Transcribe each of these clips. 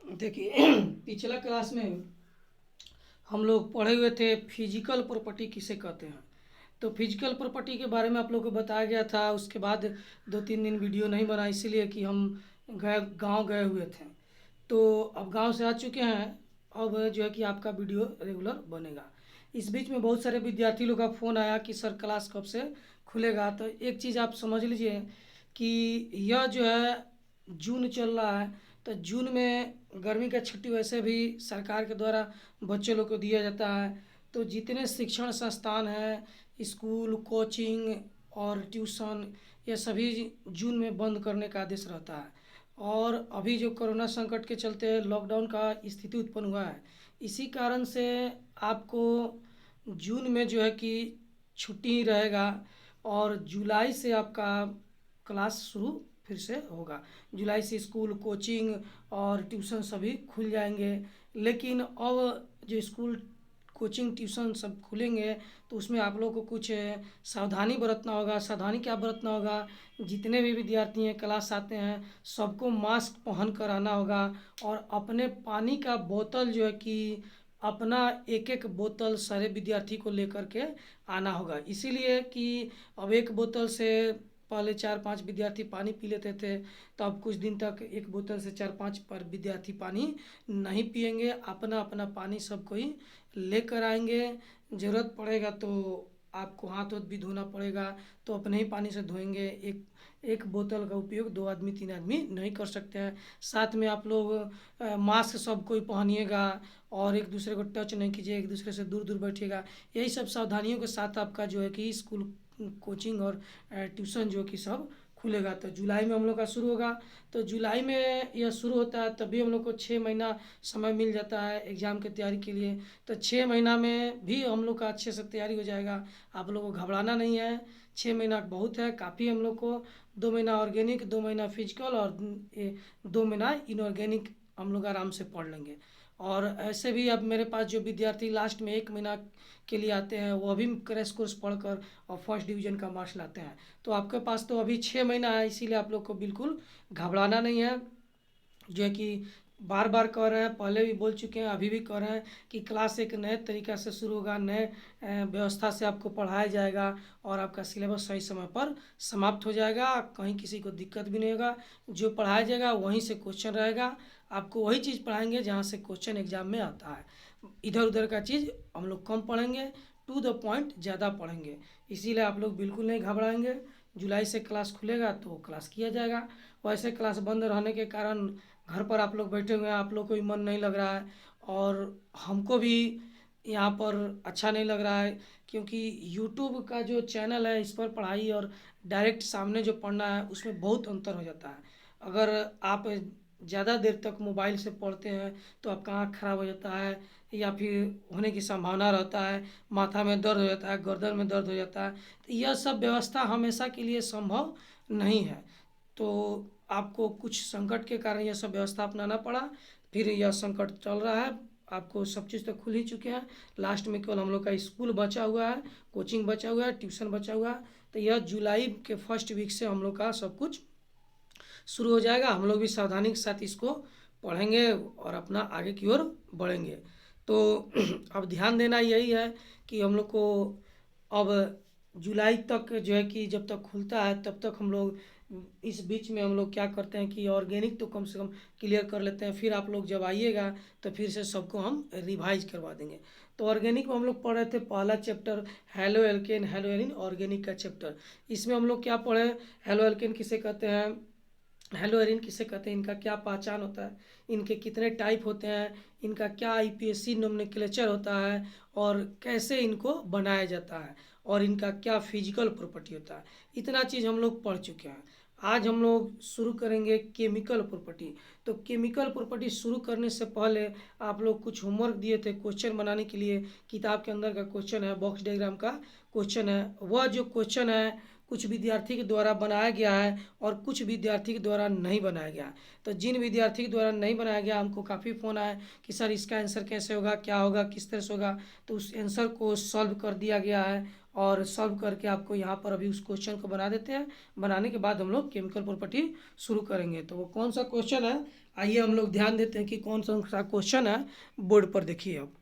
देखिए पिछला क्लास में हम लोग पढ़े हुए थे फिजिकल प्रॉपर्टी किसे कहते हैं। तो फिजिकल प्रॉपर्टी के बारे में आप लोगों को बताया गया था। उसके बाद 2-3 दिन वीडियो नहीं बना इसीलिए कि हम गांव गए हुए थे। तो अब गांव से आ चुके हैं। अब जो है कि आपका वीडियो रेगुलर बनेगा। इस बीच में बहुत सारे विद्यार्थी लोग का फ़ोन आया कि सर क्लास कब से खुलेगा। तो एक चीज़ आप समझ लीजिए कि यह जो है जून चल रहा है। तो जून में गर्मी का छुट्टी वैसे भी सरकार के द्वारा बच्चे लोग को दिया जाता है। तो जितने शिक्षण संस्थान हैं, स्कूल, कोचिंग और ट्यूशन, ये सभी जून में बंद करने का आदेश रहता है। और अभी जो कोरोना संकट के चलते लॉकडाउन का स्थिति उत्पन्न हुआ है, इसी कारण से आपको जून में जो है कि छुट्टी ही रहेगा। और जुलाई से आपका क्लास शुरू फिर से होगा। जुलाई से स्कूल, कोचिंग और ट्यूशन सभी खुल जाएंगे। लेकिन अब जो स्कूल, कोचिंग, ट्यूशन सब खुलेंगे तो उसमें आप लोग को कुछ सावधानी बरतना होगा। सावधानी क्या बरतना होगा? जितने भी विद्यार्थी हैं, क्लास आते हैं, सबको मास्क पहन कर आना होगा। और अपने पानी का बोतल जो है कि अपना एक एक बोतल सारे विद्यार्थी को लेकर के आना होगा। इसीलिए कि अब एक बोतल से पहले 4-5 विद्यार्थी पानी पी लेते थे। तो अब कुछ दिन तक एक बोतल से 4-5 पर विद्यार्थी पानी नहीं पिएंगे। अपना अपना पानी सब कोई लेकर आएंगे। ज़रूरत पड़ेगा तो आपको हाथ वाथ भी धोना पड़ेगा, तो अपने ही पानी से धोएंगे। एक एक बोतल का उपयोग 2 आदमी 3 आदमी नहीं कर सकते हैं। साथ में आप लोग मास्क सब कोई पहनिएगा और एक दूसरे को टच नहीं कीजिए, एक दूसरे से दूर दूर बैठिएगा। यही सब सावधानियों के साथ आपका जो है कि स्कूल, कोचिंग और ट्यूशन जो कि सब खुलेगा। तो जुलाई में हम लोग का शुरू होगा। तो जुलाई में यह शुरू होता है तभी हम लोग को 6 महीना समय मिल जाता है एग्ज़ाम की तैयारी के लिए। तो 6 महीना में भी हम लोग का अच्छे से तैयारी हो जाएगा। आप लोगों को घबराना नहीं है। 6 महीना बहुत है, काफ़ी। हम लोग को 2 महीना ऑर्गेनिक, 2 महीना फिजिकल और 2 महीना इनऑर्गेनिक हम लोग आराम से पढ़ लेंगे। और ऐसे भी अब मेरे पास जो विद्यार्थी लास्ट में 1 महीना के लिए आते हैं, वो अभी क्रैश कोर्स पढ़कर और फर्स्ट डिवीज़न का मार्क्स लाते हैं। तो आपके पास तो अभी 6 महीना है, इसीलिए आप लोग को बिल्कुल घबराना नहीं है। जो है कि बार बार कह रहे हैं, पहले भी बोल चुके हैं, अभी भी कह रहे हैं कि क्लास एक नए तरीक़ा से शुरू होगा, नए व्यवस्था से आपको पढ़ाया जाएगा और आपका सिलेबस सही समय पर समाप्त हो जाएगा। कहीं किसी को दिक्कत भी नहीं होगा। जो पढ़ाया जाएगा वहीं से क्वेश्चन रहेगा। आपको वही चीज़ पढ़ाएंगे जहाँ से क्वेश्चन एग्जाम में आता है। इधर उधर का चीज़ हम लोग कम पढ़ेंगे, टू द पॉइंट ज़्यादा पढ़ेंगे। इसीलिए आप लोग बिल्कुल नहीं घबराएंगे। जुलाई से क्लास खुलेगा तो क्लास किया जाएगा। वैसे क्लास बंद रहने के कारण घर पर आप लोग बैठे हुए हैं, आप लोग को भी मन नहीं लग रहा है और हमको भी यहाँ पर अच्छा नहीं लग रहा है। क्योंकि यूट्यूब का जो चैनल है, इस पर पढ़ाई और डायरेक्ट सामने जो पढ़ना है उसमें बहुत अंतर हो जाता है। अगर आप ज़्यादा देर तक मोबाइल से पढ़ते हैं तो आपका आँख खराब हो जाता है या फिर होने की संभावना रहता है। माथा में दर्द हो जाता है, गर्दन में दर्द हो जाता है। तो यह सब व्यवस्था हमेशा के लिए संभव नहीं है। तो आपको कुछ संकट के कारण यह सब व्यवस्था अपनाना पड़ा। फिर यह संकट चल रहा है। आपको सब चीज़ तो खुल ही चुके हैं। लास्ट में केवल हम लोग का स्कूल बचा हुआ है, कोचिंग बचा हुआ है, ट्यूशन बचा हुआ है। तो यह जुलाई के फर्स्ट वीक से हम लोग का सब कुछ शुरू हो जाएगा। हम लोग भी सावधानी के साथ इसको पढ़ेंगे और अपना आगे की ओर बढ़ेंगे। तो अब ध्यान देना यही है कि हम लोग को अब जुलाई तक जो है कि जब तक खुलता है तब तक हम लोग इस बीच में हम लोग क्या करते हैं कि ऑर्गेनिक तो कम से कम क्लियर कर लेते हैं। फिर आप लोग जब आइएगा तो फिर से सबको हम रिवाइज करवा देंगे। तो ऑर्गेनिक में हम लोग पढ़ रहे थे पहला chapter halo alkane, halo arene, organic का चैप्टर। इसमें हम लोग क्या पढ़े? हेलो एल्केन किसे कहते हैं, हेलो एरिन किसे कहते हैं, इनका क्या पहचान होता है, इनके कितने टाइप होते हैं, इनका क्या आईपीएससी नोमेनक्लेचर होता है और कैसे इनको बनाया जाता है और इनका क्या फिजिकल प्रॉपर्टी होता है। इतना चीज़ हम लोग पढ़ चुके हैं। आज हम लोग शुरू करेंगे केमिकल प्रॉपर्टी। तो केमिकल प्रॉपर्टी शुरू करने से पहले आप लोग कुछ होमवर्क दिए थे क्वेश्चन बनाने के लिए। किताब के अंदर का क्वेश्चन है, बॉक्स डायग्राम का क्वेश्चन है। वह जो क्वेश्चन है कुछ विद्यार्थी के द्वारा बनाया गया है और कुछ विद्यार्थी के द्वारा नहीं बनाया गया। तो जिन विद्यार्थी के द्वारा नहीं बनाया गया, हमको काफ़ी फ़ोन आया कि सर इसका आंसर कैसे होगा, क्या होगा, किस तरह से होगा। तो उस आंसर को सॉल्व कर दिया गया है और सॉल्व करके आपको यहाँ पर अभी उस क्वेश्चन को बना देते हैं। बनाने के बाद हम लोग केमिकल प्रॉपर्टी शुरू करेंगे। तो वो कौन सा क्वेश्चन है, आइए हम लोग ध्यान देते हैं कि कौन सा क्वेश्चन है। बोर्ड पर देखिए अब।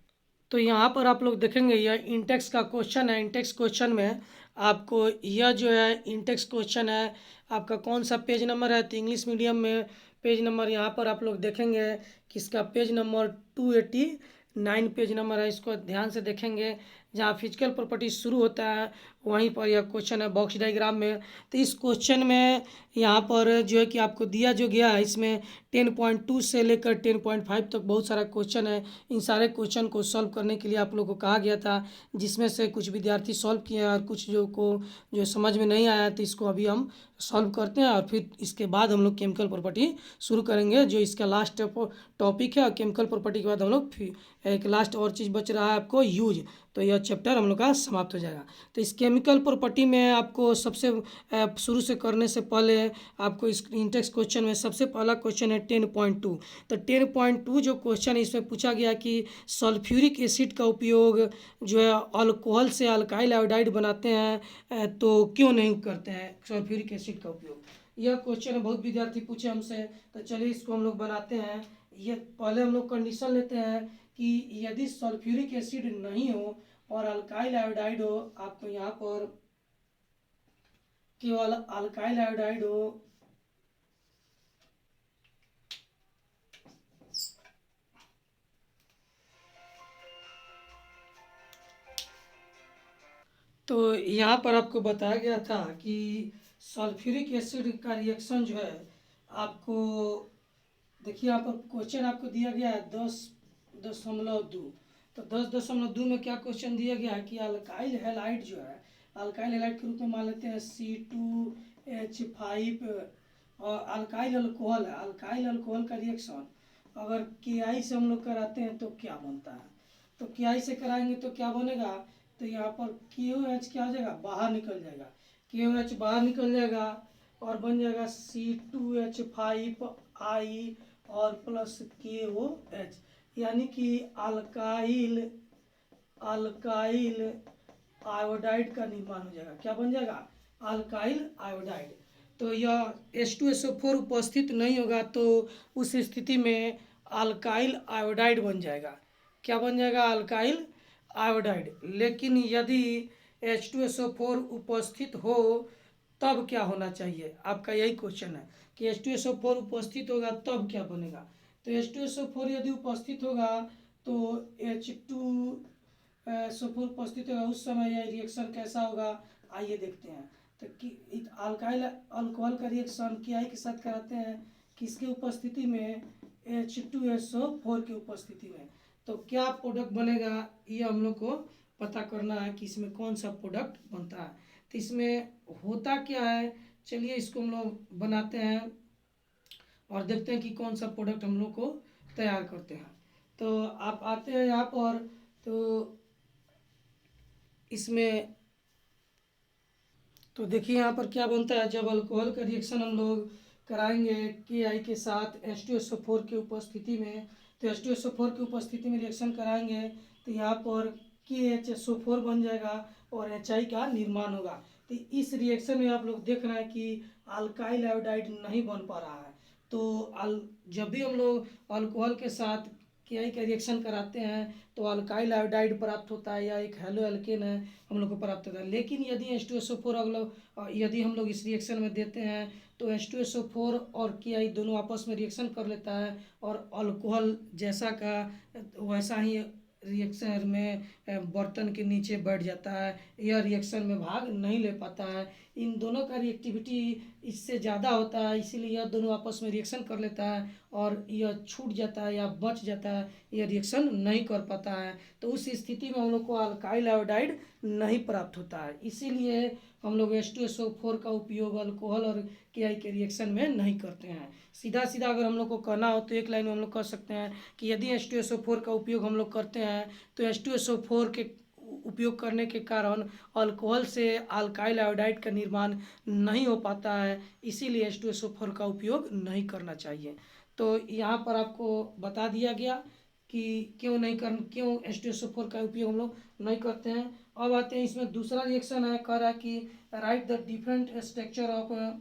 तो यहाँ पर आप लोग देखेंगे यह इंटेक्स का क्वेश्चन है। इंटेक्स क्वेश्चन में आपको यह जो है इंटेक्स क्वेश्चन है, आपका कौन सा पेज नंबर है, तो इंग्लिश मीडियम में पेज नंबर यहाँ पर आप लोग देखेंगे कि इसका पेज नंबर 289 पेज नंबर है। इसको ध्यान से देखेंगे, जहाँ फिजिकल प्रॉपर्टी शुरू होता है वहीं पर यह क्वेश्चन है बॉक्स डायग्राम में। तो इस क्वेश्चन में यहाँ पर जो है कि आपको दिया जो गया है, इसमें 10.2 से लेकर 10.5 तक बहुत सारा क्वेश्चन है। इन सारे क्वेश्चन को सॉल्व करने के लिए आप लोगों को कहा गया था, जिसमें से कुछ विद्यार्थी सॉल्व किए हैं और कुछ जो समझ में नहीं आया, तो इसको अभी हम सॉल्व करते हैं और फिर इसके बाद हम लोग केमिकल प्रॉपर्टी शुरू करेंगे, जो इसका लास्ट टॉपिक है। और केमिकल प्रॉपर्टी के बाद हम लोग एक लास्ट और चीज़ बच रहा है आपको यूज, तो यह चैप्टर हम लोग का समाप्त हो जाएगा। तो इस केमिकल प्रॉपर्टी में आपको सबसे शुरू से करने से पहले आपको इस इंटेक्स क्वेश्चन में सबसे पहला क्वेश्चन है 10.2। तो 10.2 जो क्वेश्चन है इसमें पूछा गया कि सल्फ्यूरिक एसिड का उपयोग जो है अल्कोहल से अल्काइल आयोडाइड बनाते हैं तो क्यों नहीं करते हैं सल्फ्यूरिक एसिड का उपयोग। यह क्वेश्चन बहुत विद्यार्थी पूछे हमसे, तो चलिए इसको हम लोग बनाते हैं। ये पहले हम लोग कंडीशन लेते हैं कि यदि सल्फ्यूरिक एसिड नहीं हो और अल्काइल आयोडाइड हो, आपको यहाँ पर केवल अल्काइल आयोडाइड हो, तो यहाँ पर आपको बताया गया था कि सल्फ्यूरिक एसिड का रिएक्शन जो है आपको देखिए, यहाँ पर क्वेश्चन आपको दिया गया है 10.2। तो 10.2 में क्या क्वेश्चन दिया गया है कि अल्काइल हैलाइड जो है, अल्काइल हैलाइड के रूप में मान लेते हैं C2H5, और अल्काइल अल्कोहल है। अल्काइल अल्कोहल का रिएक्शन अगर KI से हम लोग कराते हैं तो क्या बनता है, तो KI से कराएंगे तो क्या बनेगा, तो यहाँ पर KOH क्या हो जाएगा, बाहर निकल जाएगा, KOH बाहर निकल जाएगा और बन जाएगा C2H5I और प्लस KOH, यानी कि अल्काइल आयोडाइड का निर्माण हो जाएगा। क्या बन जाएगा, अल्काइल आयोडाइड। तो यह H2SO4 उपस्थित नहीं होगा तो उस स्थिति में अल्काइल आयोडाइड बन जाएगा। क्या बन जाएगा, अल्काइल आयोडाइड। लेकिन यदि H2SO4 उपस्थित हो तब क्या होना चाहिए, आपका यही क्वेश्चन है कि H2SO4 उपस्थित होगा तब क्या बनेगा। तो H2SO4 यदि उपस्थित होगा तो H2SO4 उपस्थित होगा, उस समय यह रिएक्शन कैसा होगा, आइए देखते हैं। तो कि अल्काइल अल्कोहल का रिएक्शन KI के साथ कराते हैं, किसकी उपस्थिति में, H2SO4 की उपस्थिति में। तो क्या प्रोडक्ट बनेगा ये हम लोग को पता करना है कि इसमें कौन सा प्रोडक्ट बनता है। तो इसमें होता क्या है, चलिए इसको हम लोग बनाते हैं और देखते हैं कि कौन सा प्रोडक्ट हम लोग को तैयार करते हैं। तो आप आते हैं यहाँ पर, तो इसमें तो देखिए यहाँ पर क्या बनता है, जब अल्कोहल का रिएक्शन हम लोग कराएंगे KI के साथ H2SO4 की उपस्थिति में, तो H2SO4 की उपस्थिति में रिएक्शन कराएंगे तो यहाँ पर KHSO4 बन जाएगा और HI का निर्माण होगा। तो इस रिएक्शन में आप लोग देख रहे हैं कि अल्काइल आयोडाइड नहीं बन पा रहा है। तो जब भी हम लोग अल्कोहल के साथ KI का रिएक्शन कराते हैं तो अल्काइल आयोडाइड प्राप्त होता है या एक हेलो एल्केन है हम लोग को प्राप्त होता है। लेकिन यदि H2SO4 यदि हम लोग इस रिएक्शन में देते हैं तो H2SO4 और KI दोनों आपस में रिएक्शन कर लेता है और अल्कोहल जैसा का वैसा ही रिएक्शन में बर्तन के नीचे बैठ जाता है, यह रिएक्शन में भाग नहीं ले पाता है। इन दोनों का रिएक्टिविटी इससे ज़्यादा होता है, इसीलिए यह दोनों आपस में रिएक्शन कर लेता है और यह छूट जाता है या बच जाता है, यह रिएक्शन नहीं कर पाता है। तो उस स्थिति में हम लोग को अल्काइल आयोडाइड नहीं प्राप्त होता है, इसीलिए हम लोग H2SO4 का उपयोग अल्कोहल और KI के रिएक्शन में नहीं करते हैं। सीधा सीधा अगर हम लोग को कहना हो तो एक लाइन में हम लोग कह सकते हैं कि यदि H2SO4 का उपयोग हम लोग करते हैं तो H2SO4 के उपयोग करने के कारण अल्कोहल से अल्काइल आयोडाइड का निर्माण नहीं हो पाता है, इसीलिए H2SO4 का उपयोग नहीं करना चाहिए। तो यहाँ पर आपको बता दिया गया कि क्यों H2SO4 का उपयोग हम लोग नहीं करते हैं। अब आते हैं इसमें दूसरा रिएक्शन है, कह रहा है कि right the different structure of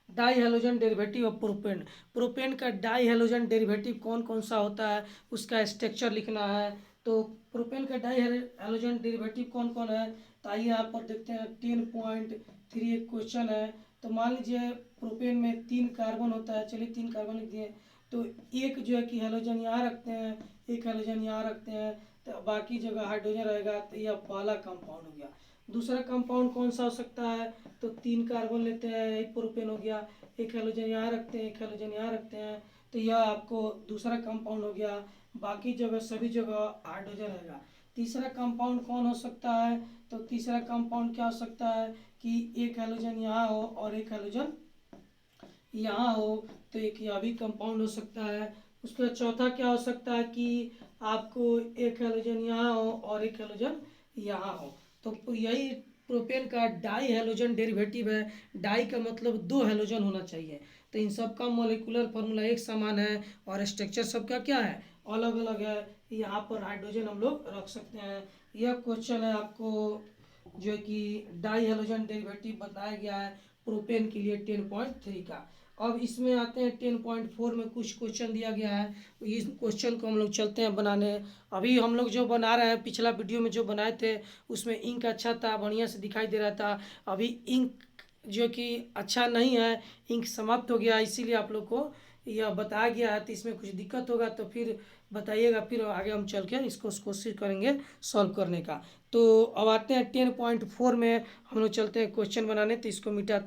die halogen derivative of propane. Propane का डाई हेलोजन डेरिवेटिव कौन कौन सा होता है उसका स्ट्रक्चर लिखना है। तो प्रोपेन का डाई हेलोजन डेरिवेटिव कौन कौन है, तो आइए यहाँ पर देखते हैं 10.3 एक क्वेश्चन है। तो मान लीजिए प्रोपेन में 3 कार्बन होता है, चलिए 3 कार्बन लिख दिए। तो एक जो है कि हेलोजन यहाँ रखते हैं, एक हेलोजन यहाँ रखते हैं, तो बाकी जगह हाइड्रोजन रहेगा। तो यह पहला कंपाउंड हो गया। दूसरा कंपाउंड कौन सा हो सकता है, तो 3 कार्बन लेते हैं, एक प्रोपेन हो गया, एक हेलोजन यहाँ रखते हैं, एक हेलोजन यहाँ रखते हैं, तो यह आपको दूसरा कंपाउंड हो गया। बाकी जगह सभी जगह हाइड्रोजन रहेगा। तीसरा कंपाउंड कौन हो सकता है, तो तीसरा कंपाउंड क्या हो सकता है कि एक हेलोजन यहाँ हो और एक हेलोजन यहाँ हो, तो एक यह भी कंपाउंड हो सकता है। उसके बाद चौथा क्या हो सकता है कि आपको एक हेलोजन यहाँ हो और एक हेलोजन यहाँ हो। तो यही प्रोपेन का डाई हेलोजन डेरिवेटिव है। डाई का मतलब 2 हेलोजन होना चाहिए। तो इन सब का मॉलिक्यूलर फार्मूला एक समान है और स्ट्रक्चर सबका क्या है, अलग अलग है। यहाँ पर हाइड्रोजन हम लोग रख सकते हैं। यह क्वेश्चन है आपको जो है कि डाई हेलोजन डेरिवेटिव बताया गया है प्रोपेन के लिए 10.3 का। अब इसमें आते हैं 10.4 में कुछ क्वेश्चन दिया गया है। इस क्वेश्चन को हम लोग चलते हैं बनाने। अभी हम लोग जो बना रहे हैं, पिछला वीडियो में जो बनाए थे उसमें इंक अच्छा था, बढ़िया से दिखाई दे रहा था। अभी इंक जो कि अच्छा नहीं है, इंक समाप्त हो गया, इसीलिए आप लोग को यह बताया गया है। तो इसमें कुछ दिक्कत होगा तो फिर बताइएगा, फिर आगे हम चल के इसको कोशिश करेंगे सॉल्व करने का। तो अब आते हैं 10.4 में हम लोग चलते हैं क्वेश्चन बनाने। तो इसको मिटाते